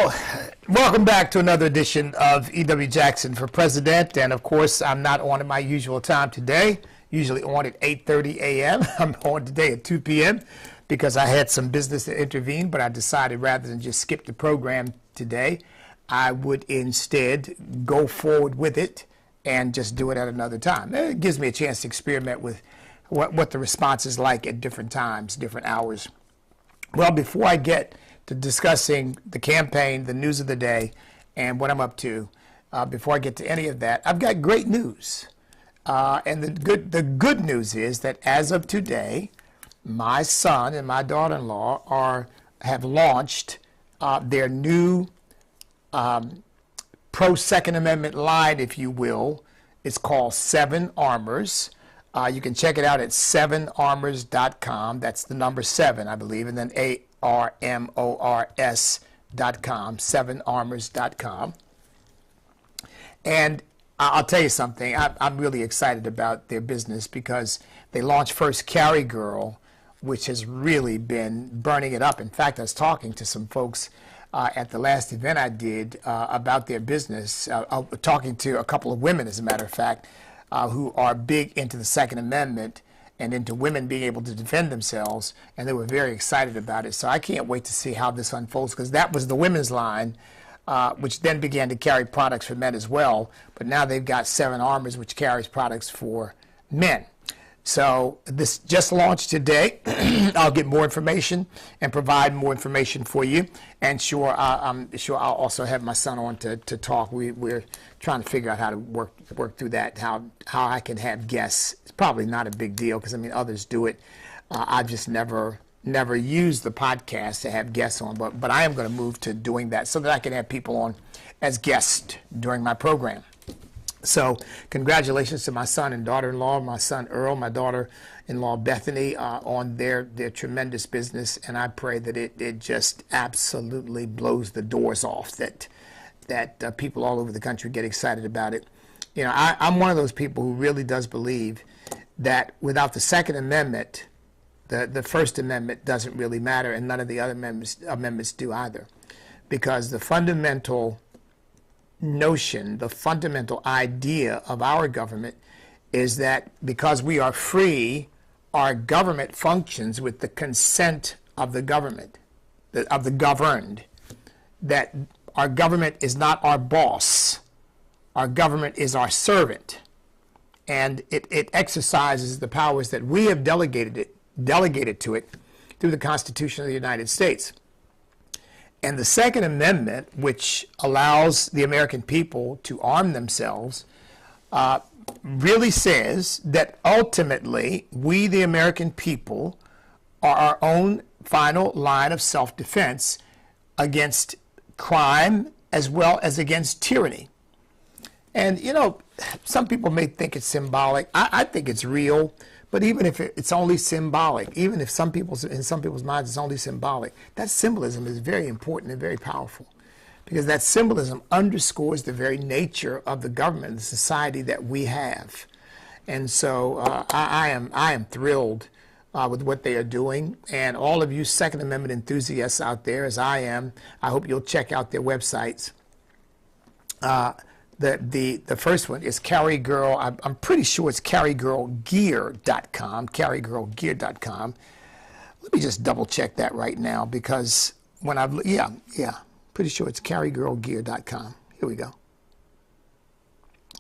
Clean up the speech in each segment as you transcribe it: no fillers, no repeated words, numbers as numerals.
Well, welcome back to another edition of E.W. Jackson for President. And of course, I'm not on at my usual time today, usually on at 8:30 a.m. I'm on today at 2 p.m. because I had some business to intervene, but I decided rather than just skip the program today, I would instead go forward with it and just do it at another time. It gives me a chance to experiment with what the response is like at different times, different hours. Well, before I get to discussing the campaign, the news of the day, and what I'm up to, before I get to any of that, I've got great news. And the good news is that as of today, my son and my daughter-in-law have launched their new pro-Second Amendment line, if you will. It's called 7 Armors. You can check it out at 7armors.com. That's the number 7, I believe, and then ARMORS.com, 7armors.com. And I'll tell you something, I'm really excited about their business because they launched first Cary Girl, which has really been burning it up. In fact, I was talking to some folks at the last event I did about their business, talking to a couple of women, as a matter of fact, who are big into the Second Amendment and into women being able to defend themselves, and they were very excited about it. So I can't wait to see how this unfolds, because that was the women's line, which then began to carry products for men as well. But now they've got 7 Armors, which carries products for men. So this just launched today. I'll get more information and provide more information for you. And I'm sure I'll also have my son on to talk. We're trying to figure out how to work through that, how I can have guests. It's probably not a big deal because, I mean, others do it. I've just never used the podcast to have guests on, but I am going to move to doing that so that I can have people on as guests during my program. So congratulations to my son and daughter-in-law, my son Earl, my daughter-in-law Bethany, on their tremendous business. And I pray that it just absolutely blows the doors off, that people all over the country get excited about it. You know, I'm one of those people who really does believe that without the Second Amendment, the First Amendment doesn't really matter, and none of the other amendments do either. Because the fundamental notion, the fundamental idea of our government is that because we are free, our government functions with the consent of the government, of the governed, that our government is not our boss. Our government is our servant, and it exercises the powers that we have delegated to it through the Constitution of the United States. And the Second Amendment, which allows the American people to arm themselves, really says that ultimately we, the American people, are our own final line of self-defense against crime as well as against tyranny. And, you know, some people may think it's symbolic. I think it's real. But even if it's only symbolic, even if in some people's minds it's only symbolic, that symbolism is very important and very powerful, because that symbolism underscores the very nature of the government, the society that we have. And so I am thrilled with what they are doing. And all of you Second Amendment enthusiasts out there, as I am, I hope you'll check out their websites. The first one is Cary Girl. I'm pretty sure it's carygirlgear.com, carygirlgear.com. Let me just double check that right now, because when pretty sure it's carygirlgear.com. Here we go.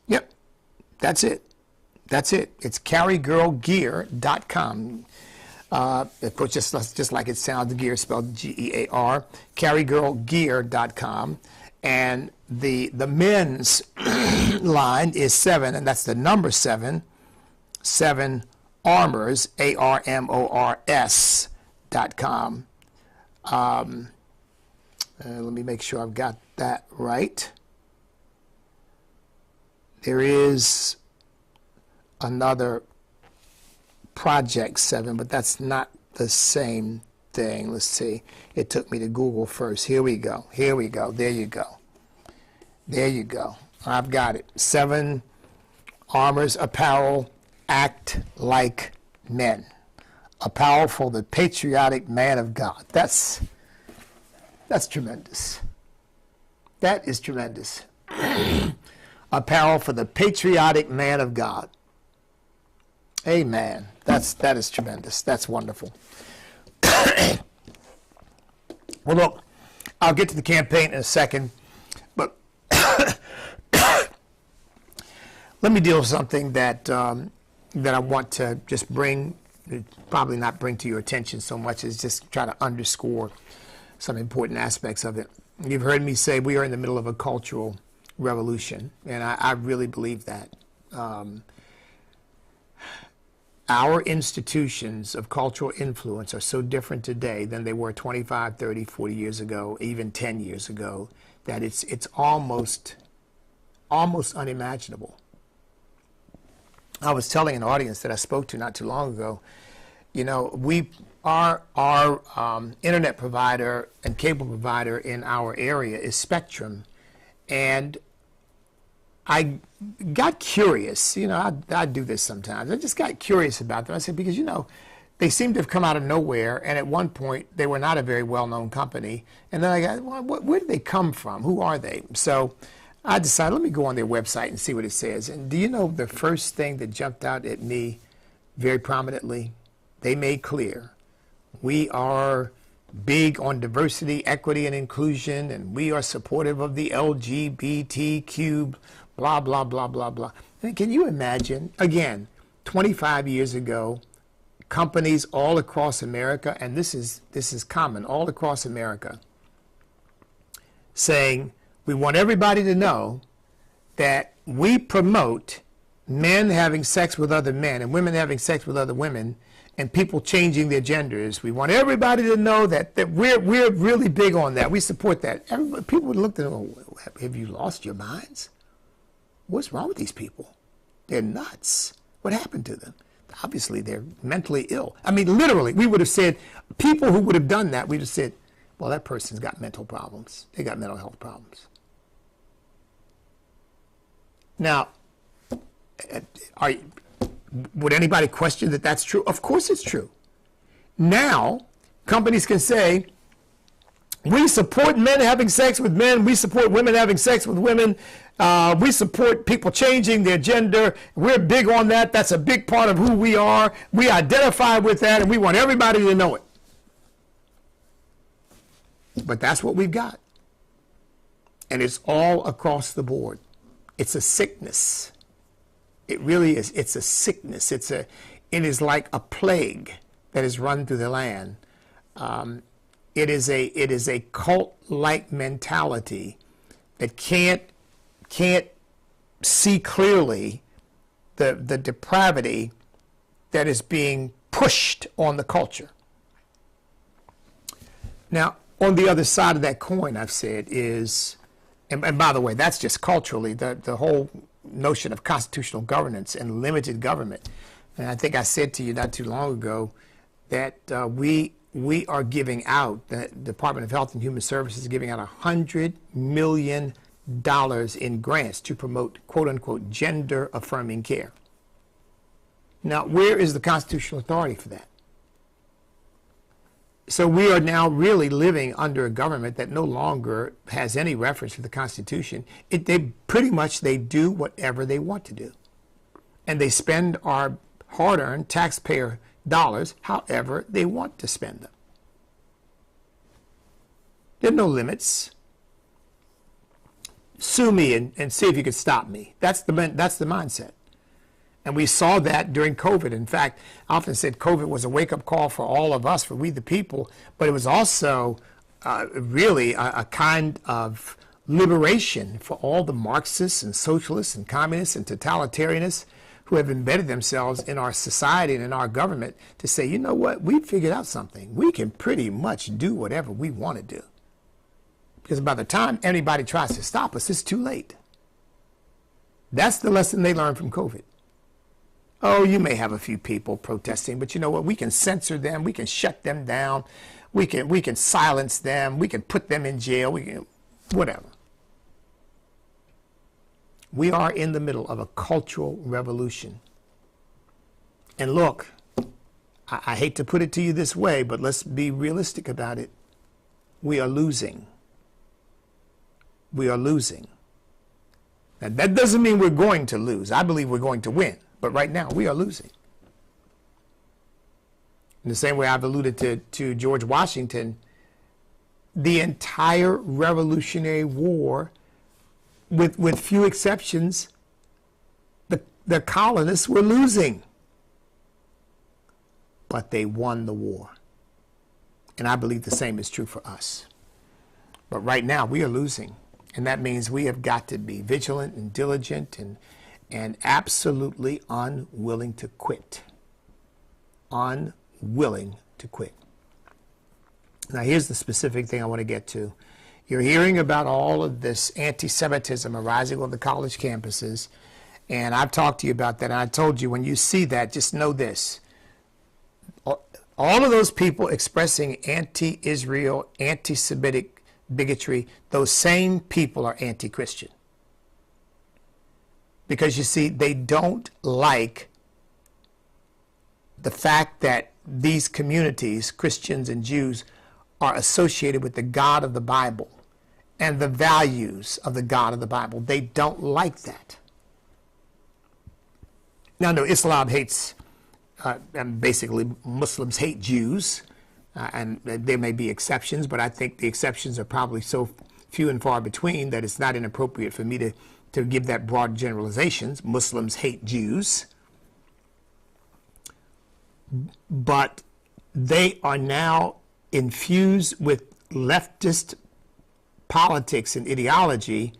Yep, that's it. That's it. It's carygirlgear.com. Of course, just like it sounds, gear spelled G-E-A-R, carygirlgear.com. And the men's line is 7, and that's the number 7, 7 Armors, ARMORS.com. Let me make sure I've got that right. There is another Project 7, but that's not the same thing. Let's see. It took me to Google first. Here we go. Here we go. There you go. There you go. I've got it. 7 Armors Apparel, Act Like Men. A powerful, the patriotic man of God. That's tremendous. That is tremendous. Apparel for the patriotic man of God. Amen. That is tremendous. That's wonderful. Well, look, I'll get to the campaign in a second, but let me deal with something that that I want to just bring, probably not bring to your attention so much as just try to underscore some important aspects of it. You've heard me say we are in the middle of a cultural revolution, and I really believe that. Our institutions of cultural influence are so different today than they were 25, 30, 40 years ago, even 10 years ago, that it's almost unimaginable. I was telling an audience that I spoke to not too long ago, you know, our internet provider and cable provider in our area is Spectrum, and I got curious. You know, I do this sometimes. I just got curious about them. I said, because, you know, they seem to have come out of nowhere, and at one point they were not a very well-known company. And then I got, well, where did they come from? Who are they? So I decided, let me go on their website and see what it says. And do you know the first thing that jumped out at me very prominently? They made clear, we are big on diversity, equity, and inclusion, and we are supportive of the LGBTQ, blah, blah, blah, blah, blah. And can you imagine, again, 25 years ago, companies all across America, and this is common, all across America, saying, we want everybody to know that we promote men having sex with other men and women having sex with other women and people changing their genders. We want everybody to know that we're really big on that. We support that. People would look at them, oh, have you lost your minds? What's wrong with these people? They're nuts. What happened to them? Obviously, they're mentally ill. I mean, literally, we would have said, people who would have done that, we'd have said, well, that person's got mental problems. They got mental health problems. Now, would anybody question that that's true? Of course it's true. Now, companies can say, we support men having sex with men. We support women having sex with women. We support people changing their gender. We're big on that. That's a big part of who we are. We identify with that, and we want everybody to know it. But that's what we've got. And it's all across the board. It's a sickness. It really is. It's a sickness. It is like a plague that has run through the land. It is a cult-like mentality that can't see clearly the depravity that is being pushed on the culture. Now, on the other side of that coin, I've said is, and by the way, that's just culturally, the whole notion of constitutional governance and limited government. And I think I said to you not too long ago that we are giving out, the Department of Health and Human Services is giving out $100 million in grants to promote, quote unquote, gender affirming care. Now, where is the constitutional authority for that? So we are now really living under a government that no longer has any reference to the Constitution. They do whatever they want to do. And they spend our hard-earned taxpayer dollars however they want to spend them. There are no limits. Sue me and see if you can stop me. That's the mindset. And we saw that during COVID. In fact, I often said COVID was a wake-up call for all of us, for we the people, but it was also really a kind of liberation for all the Marxists and socialists and communists and totalitarianists who have embedded themselves in our society and in our government to say, you know what, we figured out something. We can pretty much do whatever we want to do. Because by the time anybody tries to stop us, it's too late. That's the lesson they learned from COVID. Oh, you may have a few people protesting, but you know what? We can censor them. We can shut them down. We can silence them. We can put them in jail. We can, whatever. We are in the middle of a cultural revolution. And look, I hate to put it to you this way, but let's be realistic about it. We are losing. we are losing. Now, that doesn't mean we're going to lose. I believe we're going to win. But right now, we are losing. In the same way I've alluded to George Washington, the entire Revolutionary War, with few exceptions, the colonists were losing. But they won the war. And I believe the same is true for us. But right now, we are losing. And that means we have got to be vigilant and diligent and absolutely unwilling to quit. Unwilling to quit. Now, here's the specific thing I want to get to. You're hearing about all of this anti-Semitism arising on the college campuses. And I've talked to you about that. And I told you, when you see that, just know this. All of those people expressing anti-Israel, anti-Semitic bigotry, those same people are anti-Christian. Because you see, they don't like the fact that these communities, Christians and Jews, are associated with the God of the Bible and the values of the God of the Bible. They don't like that. Now, no, Islam hates, and basically Muslims hate Jews, and there may be exceptions, but I think the exceptions are probably so few and far between that it's not inappropriate for me to give that broad generalizations. Muslims hate Jews, but they are now infused with leftist politics and ideology,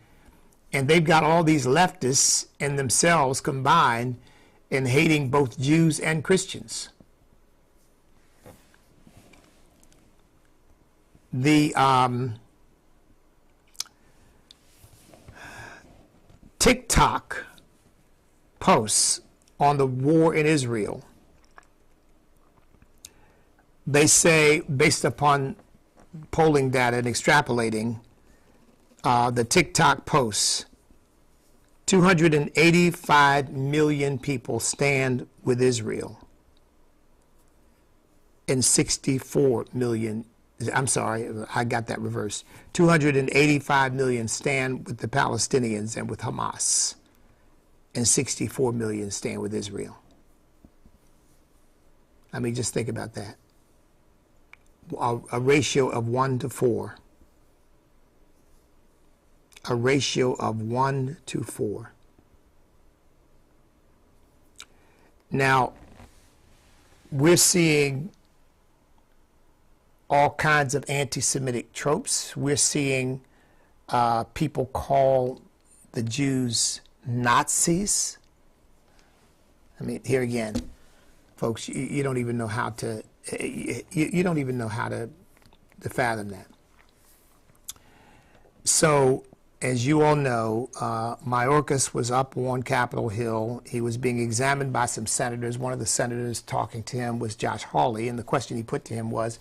and they've got all these leftists and themselves combined in hating both Jews and Christians. The TikTok posts on the war in Israel, they say, based upon polling data and extrapolating, the TikTok posts, 285 million people stand with Israel, and 64 million, I'm sorry, I got that reversed. 285 million stand with the Palestinians and with Hamas, and 64 million stand with Israel. I mean, just think about that. A ratio of 1 to 4. A ratio of 1 to 4. Now, we're seeing all kinds of anti-Semitic tropes. We're seeing people call the Jews Nazis. I mean, here again, folks, you don't even know how to, you don't even know how to fathom that. So, as you all know, Mayorkas was up on Capitol Hill. He was being examined by some senators. One of the senators talking to him was Josh Hawley, and the question he put to him was,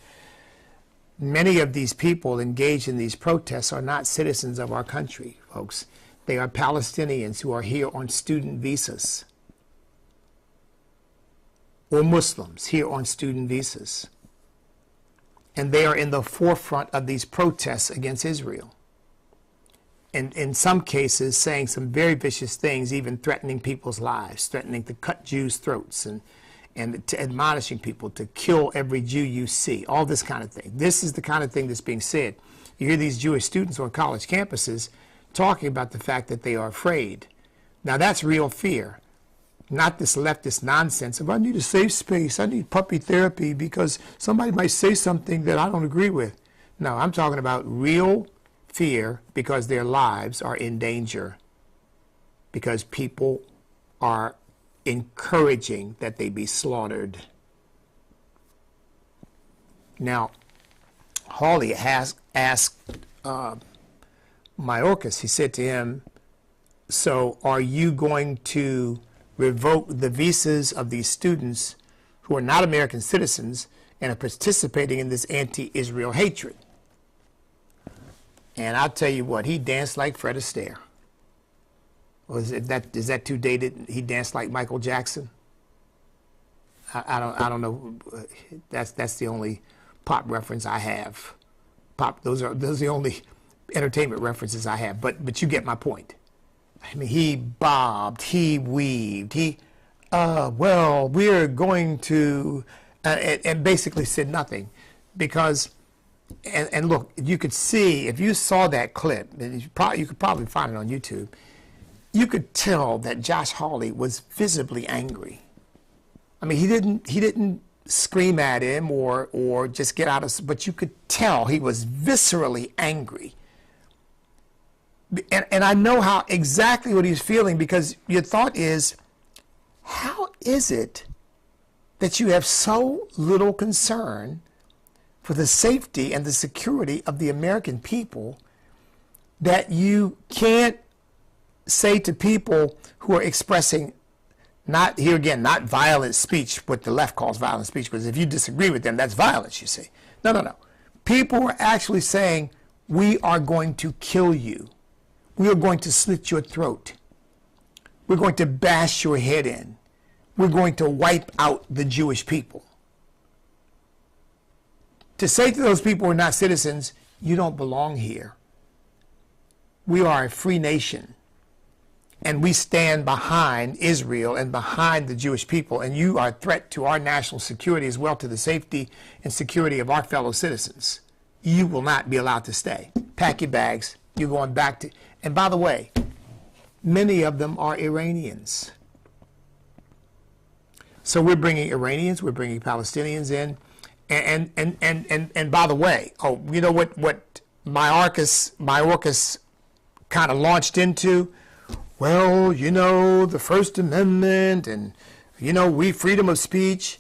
many of these people engaged in these protests are not citizens of our country, folks. They are Palestinians who are here on student visas, or Muslims here on student visas. And they are in the forefront of these protests against Israel. And in some cases saying some very vicious things, even threatening people's lives, threatening to cut Jews' throats, and admonishing people to kill every Jew you see, all this kind of thing. This is the kind of thing that's being said. You hear these Jewish students on college campuses talking about the fact that they are afraid. Now, that's real fear, not this leftist nonsense of, I need a safe space, I need puppy therapy because somebody might say something that I don't agree with. No, I'm talking about real fear because their lives are in danger, because people are encouraging that they be slaughtered. Now, Hawley asked Mayorkas, he said to him, so are you going to revoke the visas of these students who are not American citizens and are participating in this anti-Israel hatred? And I'll tell you what, he danced like Fred Astaire. Is that too dated? He danced like Michael Jackson? I don't know. That's the only pop reference I have. Those are the only entertainment references I have, but you get my point. I mean, he bobbed, he weaved, well, we're going to, and basically said nothing, because, and look, you could see, if you saw that clip, and you could probably find it on YouTube, you could tell that Josh Hawley was visibly angry. I mean, he didn't scream at him or just get out of, but you could tell he was viscerally angry. And I know how exactly what he's feeling, because your thought is, how is it that you have so little concern for the safety and the security of the American people that you can't say to people who are expressing, not here again, not violent speech, what the left calls violent speech, because if you disagree with them, that's violence, you see. No. People are actually saying, we are going to kill you. We are going to slit your throat. We're going to bash your head in. We're going to wipe out the Jewish people. To say to those people who are not citizens, you don't belong here. We are a free nation, and we stand behind Israel and behind the Jewish people, and you are a threat to our national security as well, to the safety and security of our fellow citizens. You will not be allowed to stay. Pack your bags. You're going back to... And by the way, many of them are Iranians. So we're bringing Iranians, we're bringing Palestinians in. And by the way, you know what Mayorkas kind of launched into? Well, you know, the First Amendment and, you know, we freedom of speech.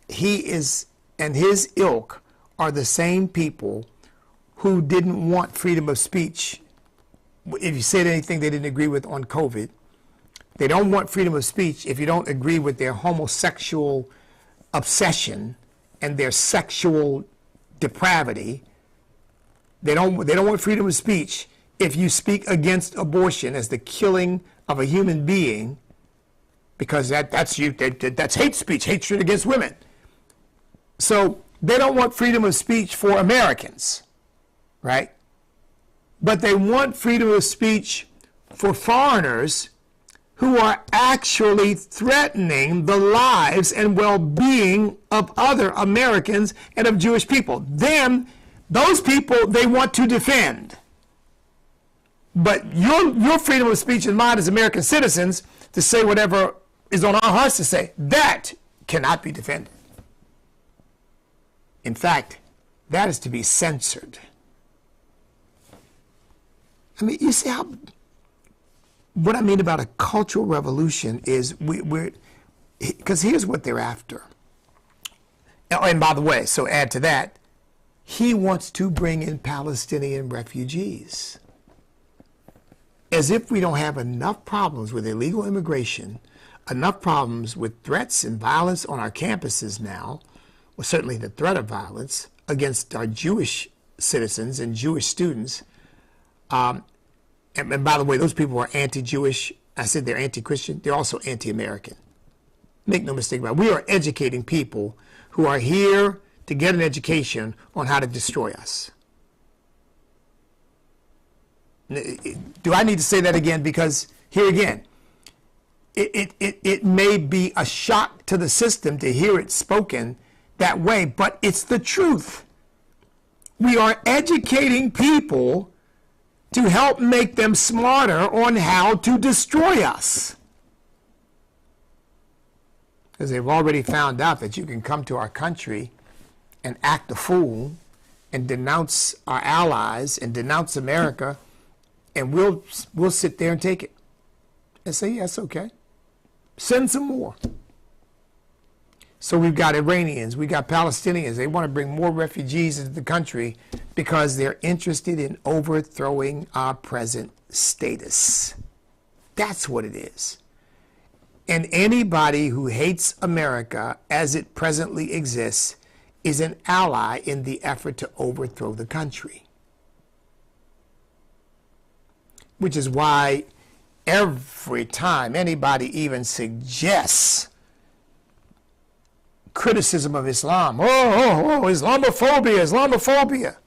He is, and his ilk are the same people who didn't want freedom of speech. If you said anything they didn't agree with on COVID, they don't want freedom of speech if you don't agree with their homosexual obsession and their sexual depravity. They don't want freedom of speech if you speak against abortion as the killing of a human being, because that's hate speech, hatred against women. So they don't want freedom of speech for Americans, right? But they want freedom of speech for foreigners who are actually threatening the lives and well-being of other Americans and of Jewish people. Those people, they want to defend. But your freedom of speech and mine as American citizens to say whatever is on our hearts to say, that cannot be defended. In fact, that is to be censored. I mean, you see how, what I mean about a cultural revolution is because here's what they're after. And by the way, so add to that, he wants to bring in Palestinian refugees. As if we don't have enough problems with illegal immigration, enough problems with threats and violence on our campuses now, or certainly the threat of violence against our Jewish citizens and Jewish students. And by the way, those people are anti-Jewish. I said they're anti-Christian. They're also anti-American. Make no mistake about it. We are educating people who are here to get an education on how to destroy us. Do I need to say that again? Because here again, it may be a shock to the system to hear it spoken that way, but it's the truth. We are educating people to help make them smarter on how to destroy us. Because they've already found out that you can come to our country and act a fool and denounce our allies and denounce America, and we'll sit there and take it and say, yes, okay. Send some more. So we've got Iranians, we got Palestinians. They want to bring more refugees into the country because they're interested in overthrowing our present status. That's what it is. And anybody who hates America as it presently exists is an ally in the effort to overthrow the country. Which is why every time anybody even suggests criticism of Islam, Islamophobia.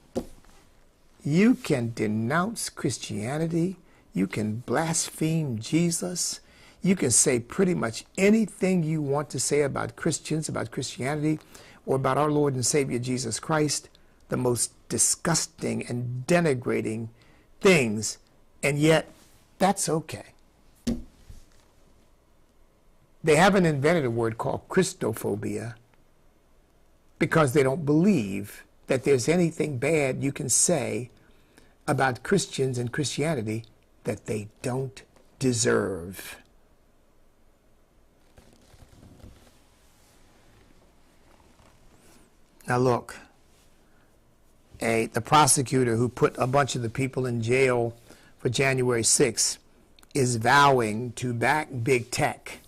You can denounce Christianity. You can blaspheme Jesus. You can say pretty much anything you want to say about Christians, about Christianity, or about our Lord and Savior Jesus Christ, the most disgusting and denigrating things, and yet that's okay. They haven't invented a word called Christophobia because they don't believe that there's anything bad you can say about Christians and Christianity that they don't deserve. Now look, the prosecutor who put a bunch of the people in jail for January 6th is vowing to back big tech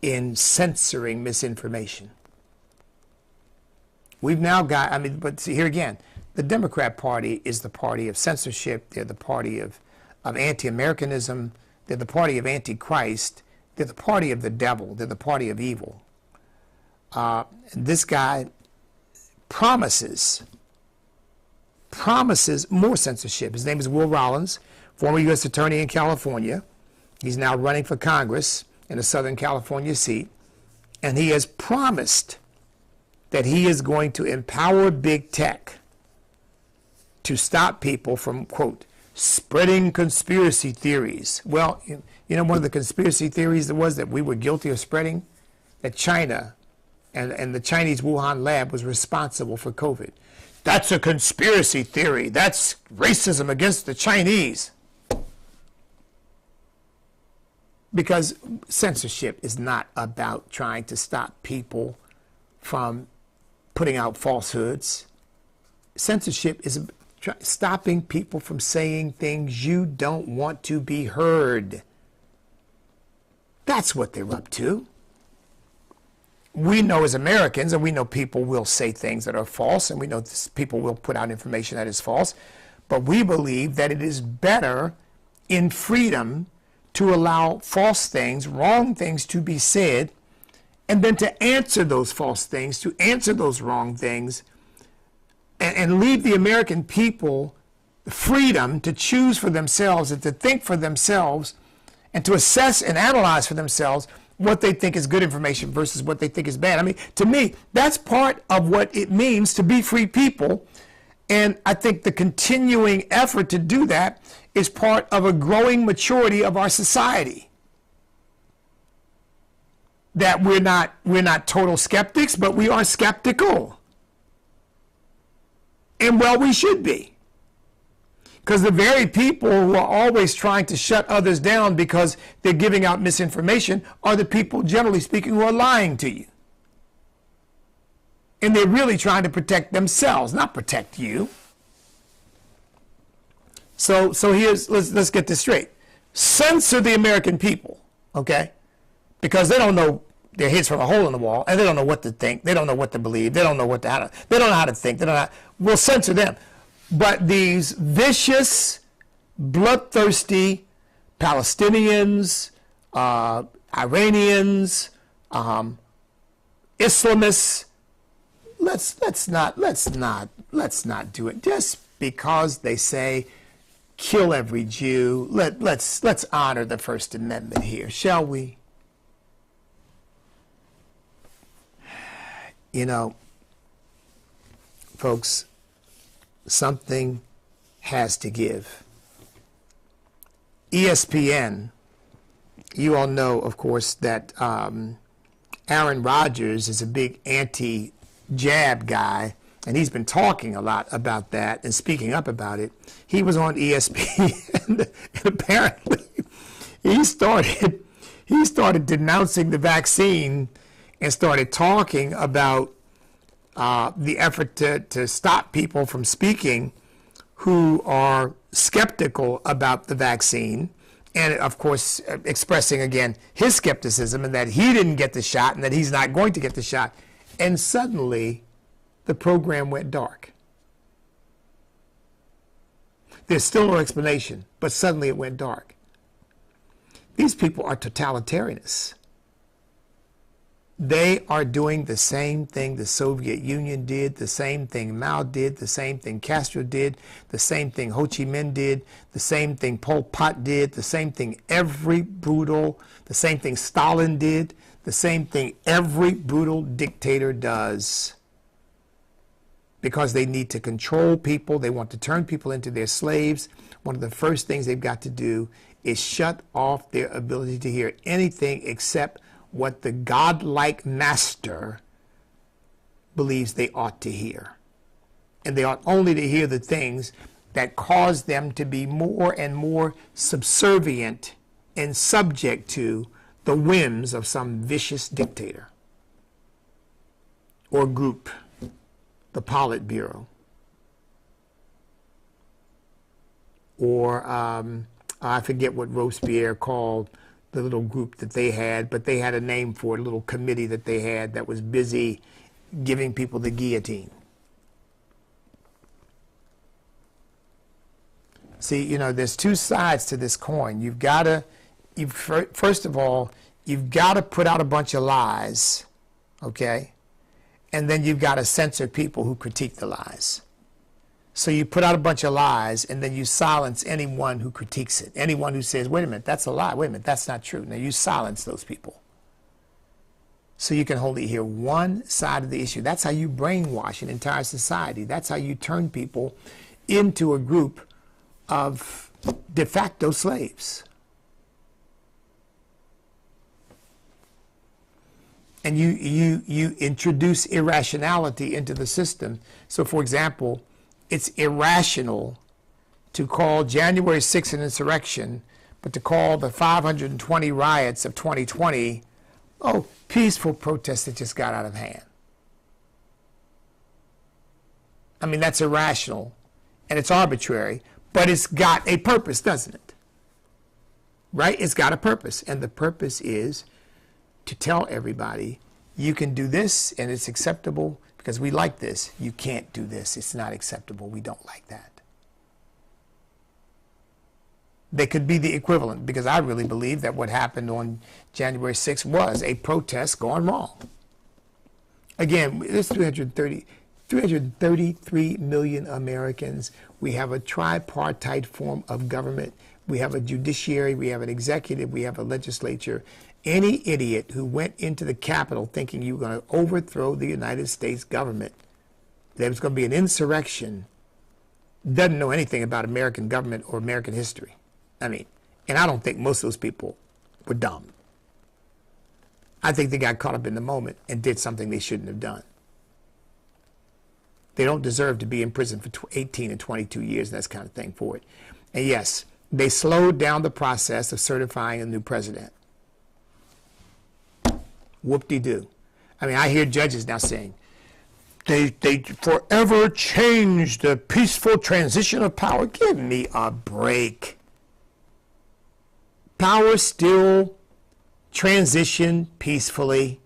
in censoring misinformation. We've now got, I mean, but see, here again, the Democrat Party is the party of censorship. They're the party of anti-Americanism. They're the party of Antichrist. They're the party of the devil. They're the party of evil. This guy promises more censorship. His name is Will Rollins, former U.S. Attorney in California. He's now running for Congress in a Southern California seat. And he has promised that he is going to empower big tech to stop people from, quote, spreading conspiracy theories. Well, you know, one of the conspiracy theories that was that we were guilty of spreading, that China and the Chinese Wuhan lab was responsible for COVID. That's a conspiracy theory. That's racism against the Chinese. Because censorship is not about trying to stop people from putting out falsehoods. Censorship is stopping people from saying things you don't want to be heard. That's what they're up to. We know as Americans, and we know people will say things that are false, and we know people will put out information that is false, but we believe that it is better in freedom to allow false things, wrong things to be said, and then to answer those false things, to answer those wrong things, and leave the American people the freedom to choose for themselves and to think for themselves and to assess and analyze for themselves what they think is good information versus what they think is bad. I mean, to me, that's part of what it means to be free people. And I think the continuing effort to do that is part of a growing maturity of our society. That we're not total skeptics, but we are skeptical. And well, we should be. Because the very people who are always trying to shut others down because they're giving out misinformation are the people, generally speaking, who are lying to you. And they're really trying to protect themselves, not protect you. So here's, let's get this straight. Censor the American people, okay? Because they don't know, they're hits from a hole in the wall, and they don't know what to think. They don't know what to believe. They don't know what to, they don't know how to think. They don't know how, we'll censor them. But these vicious, bloodthirsty Palestinians, Iranians, Islamists, let's not do it. Just because they say kill every Jew, let's honor the First Amendment here, shall we? You know, folks, something has to give. ESPN, you all know, of course, that Aaron Rodgers is a big anti-jab guy, and he's been talking a lot about that and speaking up about it. He was on ESPN, and apparently he started denouncing the vaccine and started talking about the effort to stop people from speaking who are skeptical about the vaccine, and of course expressing again his skepticism and that he didn't get the shot and that he's not going to get the shot. And suddenly the program went dark. There's still no explanation, but suddenly it went dark. These people are totalitarianists. They are doing the same thing the Soviet Union did, the same thing Mao did, the same thing Castro did, the same thing Ho Chi Minh did, the same thing Pol Pot did, the same thing the same thing Stalin did, the same thing every brutal dictator does. Because they need to control people, they want to turn people into their slaves. One of the first things they've got to do is shut off their ability to hear anything except what the godlike master believes they ought to hear. And they ought only to hear the things that cause them to be more and more subservient and subject to the whims of some vicious dictator or group, the Politburo, or I forget what Robespierre called the little group that they had, but they had a name for it, a little committee that they had that was busy giving people the guillotine. See, you know, there's two sides to this coin. You've got to, first of all, you've got to put out a bunch of lies, okay? And then you've got to censor people who critique the lies. So you put out a bunch of lies, and then you silence anyone who critiques it. Anyone who says, wait a minute, that's a lie. Wait a minute, that's not true. Now you silence those people. So you can only hear one side of the issue. That's how you brainwash an entire society. That's how you turn people into a group of de facto slaves. And you introduce irrationality into the system. So, for example, it's irrational to call January 6th an insurrection, but to call the 520 riots of 2020, oh, peaceful protests that just got out of hand. I mean, that's irrational and it's arbitrary, but it's got a purpose, doesn't it? Right? It's got a purpose, and the purpose is to tell everybody, you can do this and it's acceptable because we like this. You can't do this. It's not acceptable. We don't like that. They could be the equivalent, because I really believe that what happened on January 6th was a protest gone wrong. Again, there's 333 million Americans. We have a tripartite form of government. We have a judiciary, we have an executive, we have a legislature. Any idiot who went into the Capitol thinking you were going to overthrow the United States government, there was going to be an insurrection, doesn't know anything about American government or American history. I mean, and I don't think most of those people were dumb. I think they got caught up in the moment and did something they shouldn't have done. They don't deserve to be in prison for 18 and 22 years, that kind of thing for it. And yes, they slowed down the process of certifying a new president. Whoop-de-doo. I mean, I hear judges now saying, they forever changed the peaceful transition of power. Give me a break. Power still transitioned peacefully.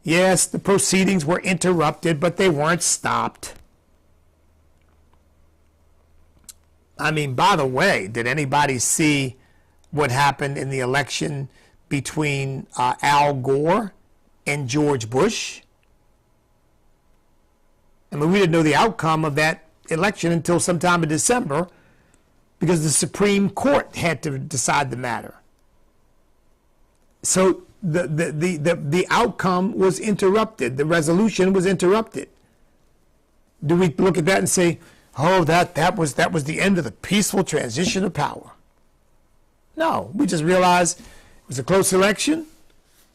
Yes, the proceedings were interrupted, but they weren't stopped. I mean, by the way, did anybody see what happened in the election between Al Gore and George Bush? I mean, we didn't know the outcome of that election until sometime in December, because the Supreme Court had to decide the matter. So the outcome was interrupted. The resolution was interrupted. Do we look at that and say, oh, that was the end of the peaceful transition of power? No, we just realized it was a close election,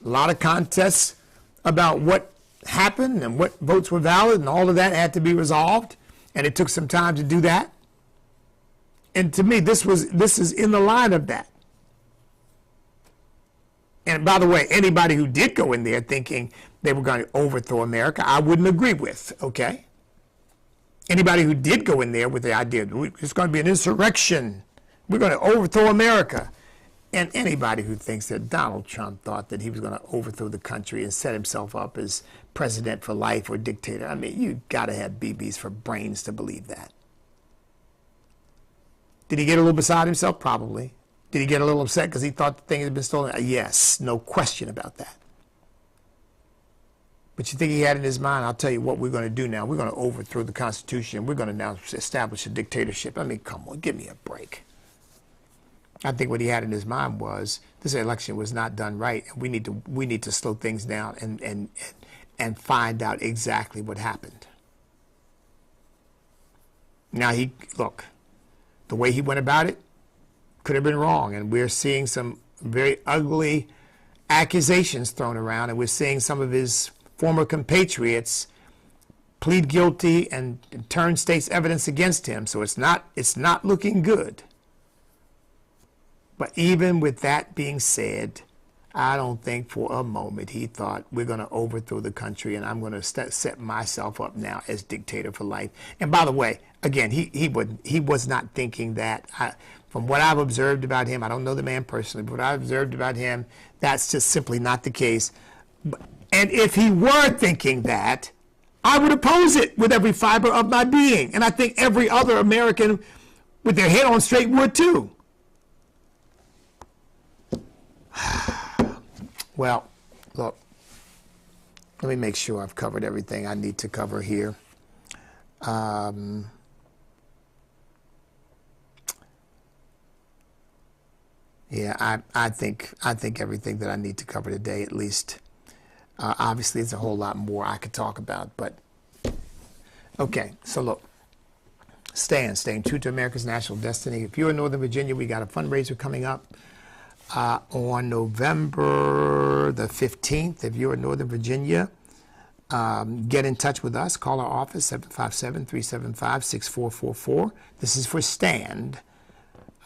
a lot of contests about what happened and what votes were valid, and all of that had to be resolved, and it took some time to do that. And to me, this is in the line of that. And by the way, anybody who did go in there thinking they were going to overthrow America, I wouldn't agree with, okay? Anybody who did go in there with the idea, it's going to be an insurrection, we're going to overthrow America. And anybody who thinks that Donald Trump thought that he was going to overthrow the country and set himself up as president for life or dictator, I mean, you got to have BBs for brains to believe that. Did he get a little beside himself? Probably. Did he get a little upset because he thought the thing had been stolen? Yes, no question about that. But you think he had in his mind, I'll tell you what we're going to do now. We're going to overthrow the Constitution. We're going to now establish a dictatorship. I mean, come on, give me a break. I think what he had in his mind was this election was not done right, and we need to slow things down and find out exactly what happened. Now look, the way he went about it could have been wrong, and we're seeing some very ugly accusations thrown around, and we're seeing some of his former compatriots plead guilty and turn state's evidence against him. So it's not looking good. But even with that being said, I don't think for a moment he thought we're going to overthrow the country and I'm going to set myself up now as dictator for life. And by the way, again, he was not thinking that. From what I've observed about him, I don't know the man personally, but what I've observed about him, that's just simply not the case. And if he were thinking that, I would oppose it with every fiber of my being. And I think every other American with their head on straight would too. Well, look, let me make sure I've covered everything I need to cover here. Yeah, I think everything that I need to cover today, at least. Obviously, there's a whole lot more I could talk about, but okay. So look, staying true to America's national destiny. If you're in Northern Virginia, we got a fundraiser coming up on November the 15th. If you're in Northern Virginia, get in touch with us. Call our office, 757-375-6444. This is for STAND.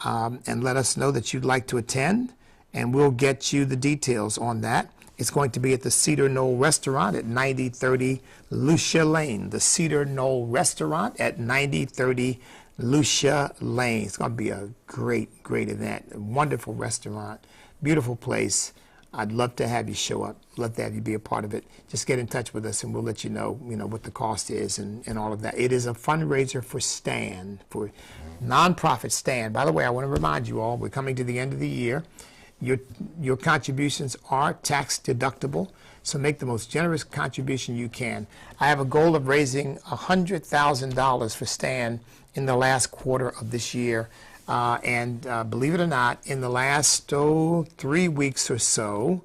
And let us know that you'd like to attend, and we'll get you the details on that. It's going to be at the Cedar Knoll Restaurant at 9030 Lucia Lane. The Cedar Knoll Restaurant at 9030 Lucia Lane. It's going to be a great, great event. A wonderful restaurant, beautiful place. I'd love to have you show up. Love to have you be a part of it. Just get in touch with us, and we'll let you know what the cost is and all of that. It is a fundraiser for STAND, for nonprofit STAND. By the way, I want to remind you all, we're coming to the end of the year. Your contributions are tax deductible, so make the most generous contribution you can. I have a goal of raising $100,000 for STAND in the last quarter of this year. And believe it or not, in the last 3 weeks or so,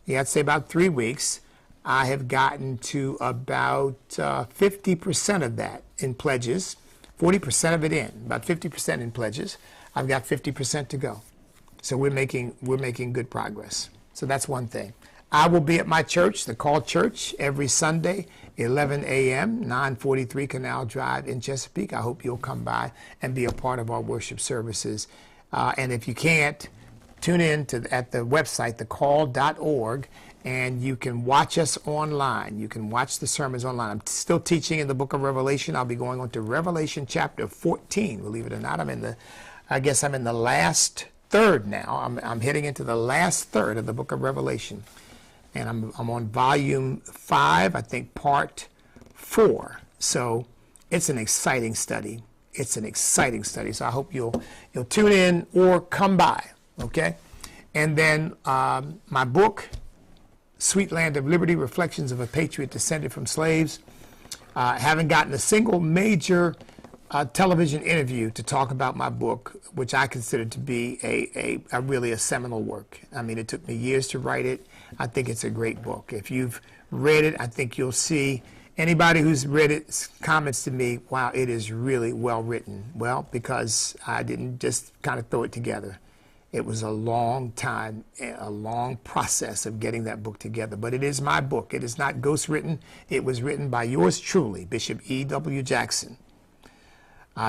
I'd say about 3 weeks, I have gotten to about 50% of that in pledges, 40% of it in, about 50% in pledges. I've got 50% to go. So we're making good progress. So that's one thing. I will be at my church, the Call Church, every Sunday, 11 a.m., 943 Canal Drive in Chesapeake. I hope you'll come by and be a part of our worship services. And if you can't, tune in at the website, thecall.org, and you can watch us online. You can watch the sermons online. I'm still teaching in the book of Revelation. I'll be going on to Revelation chapter 14. Believe it or not, I guess I'm in the last third now. I'm heading into the last third of the book of Revelation. And I'm on volume 5, I think part 4. So it's an exciting study. It's an exciting study. So I hope you'll tune in or come by, okay? And then my book, Sweet Land of Liberty, Reflections of a Patriot Descended from Slaves. Haven't gotten a single major television interview to talk about my book, which I consider to be a really a seminal work. I mean, it took me years to write it. I think it's a great book. If you've read it, I think you'll see, anybody who's read it comments to me, wow, it is really well written. Well, because I didn't just kind of throw it together. It was a long time, a long process of getting that book together. But it is my book. It is not ghost written. It was written by yours truly, Bishop E.W. Jackson.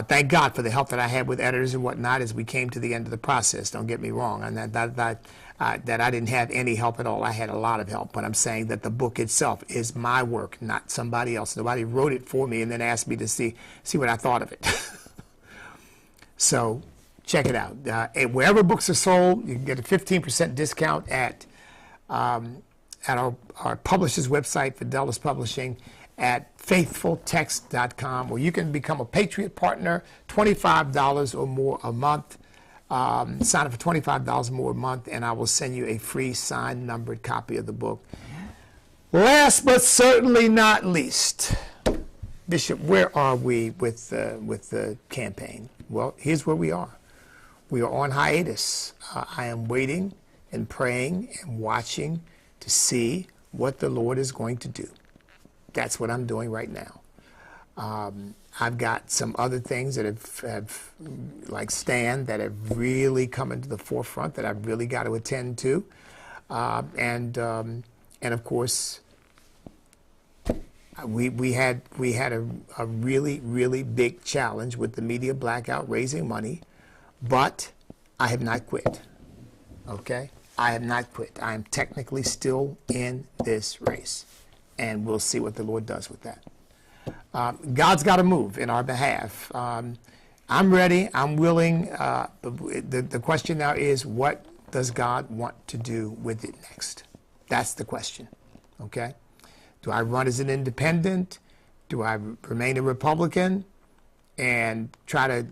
Thank God for the help that I had with editors and whatnot as we came to the end of the process. Don't get me wrong. And that I didn't have any help at all. I had a lot of help. But I'm saying that the book itself is my work, not somebody else. Nobody wrote it for me and then asked me to see what I thought of it. So check it out. Wherever books are sold, you can get a 15% discount at our publisher's website, Fidelis Publishing, at faithfultext.com, where you can become a Patriot Partner, $25 or more a month. Sign up for $25 more a month, and I will send you a free signed, numbered copy of the book. Last but certainly not least, Bishop, where are we with the campaign? Well, here's where we are. We are on hiatus. I am waiting and praying and watching to see what the Lord is going to do. That's what I'm doing right now. I've got some other things that have like Stan, that have really come into the forefront that I've really got to attend to. And of course, we had a really big challenge with the media blackout, raising money, but I have not quit. Okay, I have not quit. I am technically still in this race, and we'll see what the Lord does with that. God's got to move in our behalf. I'm ready. I'm willing. The question now is, what does God want to do with it next? That's the question. Okay. Do I run as an independent? Do I remain a Republican and try to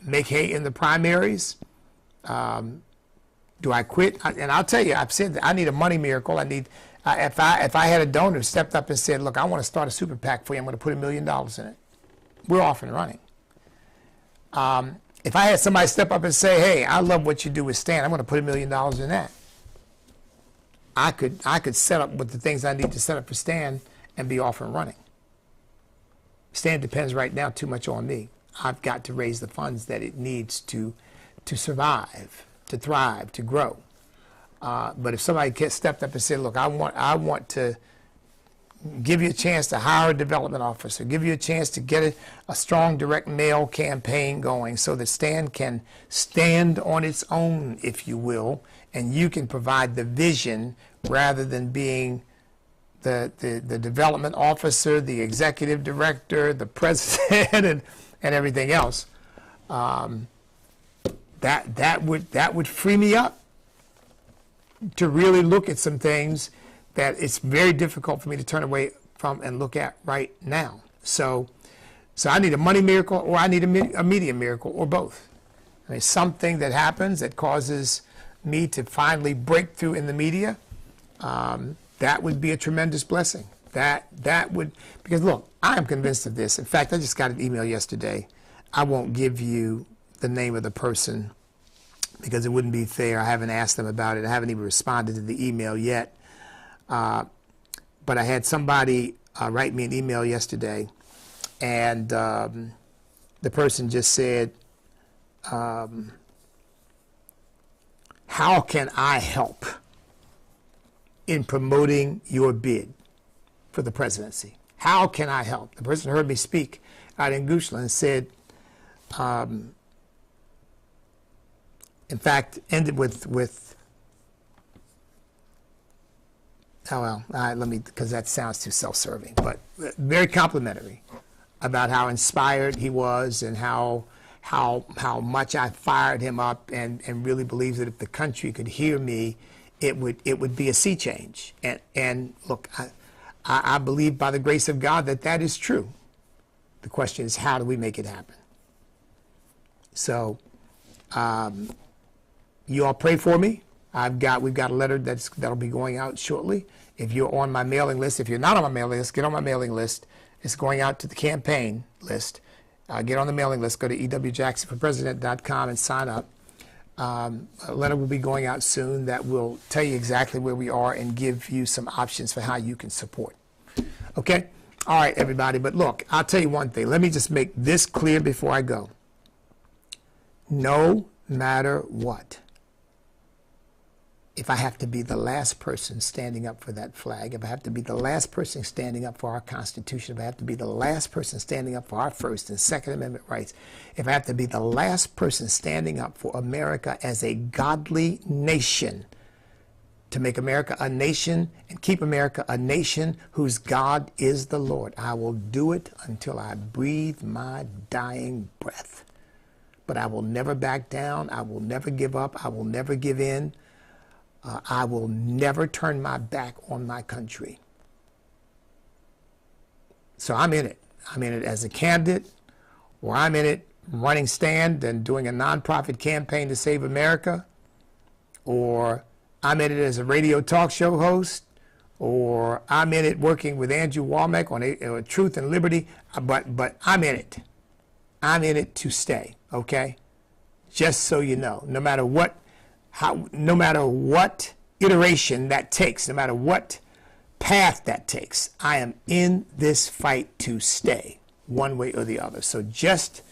make hay in the primaries? Do I quit? And I'll tell you, I've said that I need a money miracle. I need, if I had a donor who stepped up and said, look, I want to start a super PAC for you, I'm going to put $1 million in it, we're off and running. If I had somebody step up and say, hey, I love what you do with Stan, I'm going to put $1 million in that, I could set up with the things I need to set up for Stan and be off and running. Stan depends right now too much on me. I've got to raise the funds that it needs to survive, to thrive, to grow. But if somebody stepped up and said, look, I want to give you a chance to hire a development officer, give you a chance to get a strong direct mail campaign going so that Stan can stand on its own, if you will, and you can provide the vision rather than being the development officer, the executive director, the president, and everything else. That would free me up to really look at some things that it's very difficult for me to turn away from and look at right now. So I need a money miracle, or I need a media miracle, or both. I mean, something that happens that causes me to finally break through in the media, that would be a tremendous blessing. That would, because look, I am convinced of this. In fact, I just got an email yesterday. I won't give you the name of the person because it wouldn't be fair. I haven't asked them about it. I haven't even responded to the email yet. But I had somebody write me an email yesterday, and the person just said, how can I help in promoting your bid for the presidency? How can I help? The person heard me speak out in Goochland and said, in fact, ended with oh well, let me, because that sounds too self-serving, but very complimentary about how inspired he was and how much I fired him up, and really believes that if the country could hear me, it would be a sea change. And look, I believe by the grace of God that is true. The question is, how do we make it happen? So you all pray for me. We've got a letter that'll be going out shortly. If you're on my mailing list, if you're not on my mailing list, get on my mailing list. It's going out to the campaign list. Get on the mailing list. Go to ewjacksonforpresident.com and sign up. A letter will be going out soon that will tell you exactly where we are and give you some options for how you can support. Okay? All right, everybody. But look, I'll tell you one thing. Let me just make this clear before I go. No matter what, if I have to be the last person standing up for that flag, if I have to be the last person standing up for our Constitution, if I have to be the last person standing up for our First and Second Amendment rights, if I have to be the last person standing up for America as a godly nation, to make America a nation and keep America a nation whose God is the Lord, I will do it until I breathe my dying breath. But I will never back down. I will never give up. I will never give in. I will never turn my back on my country. So I'm in it. I'm in it as a candidate, or I'm in it running stand and doing a nonprofit campaign to save America, or I'm in it as a radio talk show host, or I'm in it working with Andrew Womack on Truth and Liberty, but I'm in it. I'm in it to stay, okay? Just so you know, no matter what iteration that takes, no matter what path that takes, I am in this fight to stay, one way or the other. So just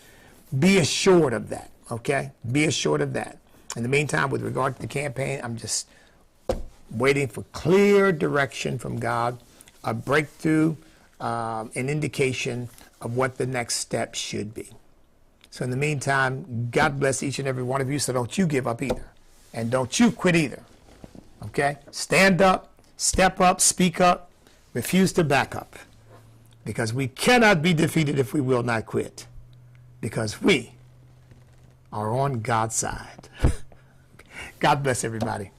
be assured of that, okay? Be assured of that. In the meantime, with regard to the campaign, I'm just waiting for clear direction from God, a breakthrough, an indication of what the next step should be. So in the meantime, God bless each and every one of you, so don't you give up either. And don't you quit either, okay? Stand up, step up, speak up, refuse to back up. Because we cannot be defeated if we will not quit. Because we are on God's side. God bless everybody.